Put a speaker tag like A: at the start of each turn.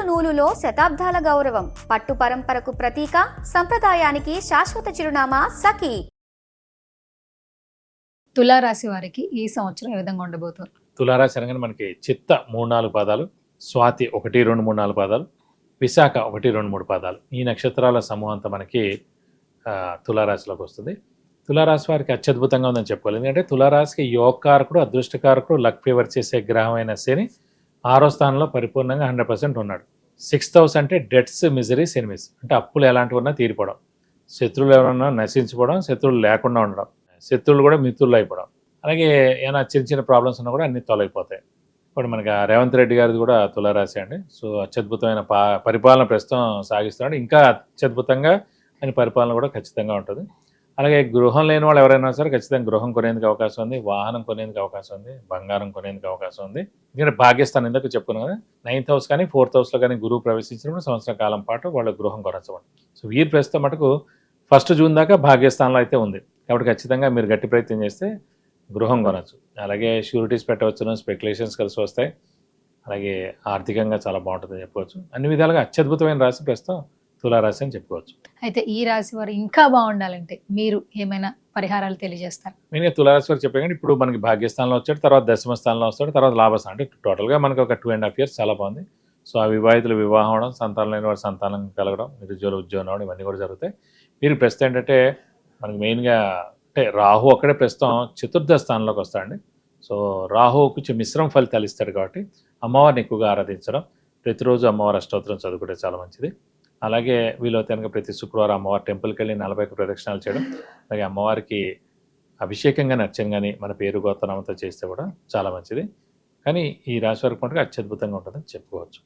A: నూలులో శతాబ్దాల గౌరవం, పట్టు పరంపరకు ప్రతీక, సంప్రదాయానికి శాశ్వత చిరునామా సఖీ.
B: తులారాశి వారికి ఈ సంవత్సరం ఏ విధంగా ఉండబోతుంది?
C: తులారాశి అనగానే మనకి చిత్త 3-4 పాదాలు, స్వాతి 1-2-3-4 పాదాలు, విశాఖ 1-2-3 పాదాలు, ఈ నక్షత్రాల సమూహం అంతా మనకి తులారాశిలోకి వస్తుంది. తులారాశి వారికి అత్యద్భుతంగా ఉందని చెప్పుకోవాలి. ఎందుకంటే తులారాశికి యోగకారకుడు, అదృష్టకారకుడు, లక్ ఫేవర్ చేసే గ్రహమైన శని 6వ స్థానంలో పరిపూర్ణంగా 100% ఉన్నాడు. 6th హౌస్ అంటే డెట్స్, మిజరీస్, ఎనిమిస్ అంటే అప్పులు ఎలాంటివి ఉన్నా తీరిపోవడం, శత్రువులు ఎవరన్నా నశించిపోవడం, శత్రువులు లేకుండా ఉండడం, శత్రువులు కూడా మిత్రులు అయిపోవడం, అలాగే ఏమైనా చిన్న చిన్న ప్రాబ్లమ్స్ ఉన్నా కూడా అన్నీ తొలగిపోతాయి. ఇప్పుడు మనకి రేవంత్ రెడ్డి గారిది కూడా తులారాశి అండి. సో అత్యద్భుతమైన పరిపాలన ప్రస్తుతం సాగిస్తున్నాడు. ఇంకా అత్యద్భుతంగా ఆయన పరిపాలన కూడా ఖచ్చితంగా ఉంటుంది. అలాగే గృహం లేని వాళ్ళు ఎవరైనా సరే ఖచ్చితంగా గృహం కొనేందుకు అవకాశం ఉంది, వాహనం కొనేందుకు అవకాశం ఉంది, బంగారం కొనేందుకు అవకాశం ఉంది. ఎందుకంటే భాగ్యస్థానం ఇందాక చెప్పుకున్నాం కదా, 9th హౌస్ కానీ 4th హౌస్లో కానీ గురువు ప్రవేశించినప్పుడు సంవత్సర కాలం పాటు వాళ్ళు గృహం కొనచ్చమండి. సో వీరి ప్రస్తుతం మటుకు 1 జూన్ దాకా భాగ్యస్థానంలో అయితే ఉంది. కాబట్టి ఖచ్చితంగా మీరు గట్టి ప్రయత్నం చేస్తే గృహం కొనచ్చు. అలాగే షూరిటీస్ పెట్టవచ్చును, స్పెక్యులేషన్స్ కలిసి వస్తాయి. అలాగే ఆర్థికంగా చాలా బాగుంటుందని చెప్పుకోవచ్చు. అన్ని విధాలుగా అత్యద్భుతమైన రాశి ప్రస్తుతం తులారాశి అని చెప్పుకోవచ్చు.
B: అయితే ఈ రాశి వారు ఇంకా బాగుండాలంటే మీరు ఏమైనా పరిహారాలు తెలియజేస్తారు?
C: నేను తులారాశి వారు చెప్పాను కానీ ఇప్పుడు మనకి భాగ్యస్థానంలో వచ్చాడు, తర్వాత దశమ స్థానంలో వస్తాడు, తర్వాత లాభస్థానం. అంటే టోటల్గా మనకి ఒక 2.5 years చాలా బాగుంది. సో ఆ వివాహితులు వివాహం అవడం, సంతానం లేని వారి సంతానం కలగడం, నిరుద్యోగులు ఉద్యోగం అవడం, ఇవన్నీ కూడా జరుగుతాయి. మీరు ప్రస్తుతం ఏంటంటే మనకి మెయిన్గా అంటే రాహు అక్కడే ప్రస్తుతం 4th స్థానంలోకి వస్తాడండి. సో రాహువు కొంచెం మిశ్రమ ఫలితాలు ఇస్తాడు కాబట్టి అమ్మవారిని ఎక్కువగా ఆరాధించడం, ప్రతిరోజు అమ్మవారి అష్టోత్తరం చదువుకుంటే చాలా మంచిది. అలాగే వీలైతే కనుక ప్రతి శుక్రవారం అమ్మవారి టెంపుల్కి వెళ్ళి 41 ప్రదక్షిణాలు చేయడం, అలాగే అమ్మవారికి అభిషేకం కానీ అర్చన కానీ మన పేరు గోత్రనామంతో చేస్తే కూడా చాలా మంచిది. కానీ ఈ రాశి వారికి మటుకు అత్యద్భుతంగా ఉంటుందని చెప్పుకోవచ్చు.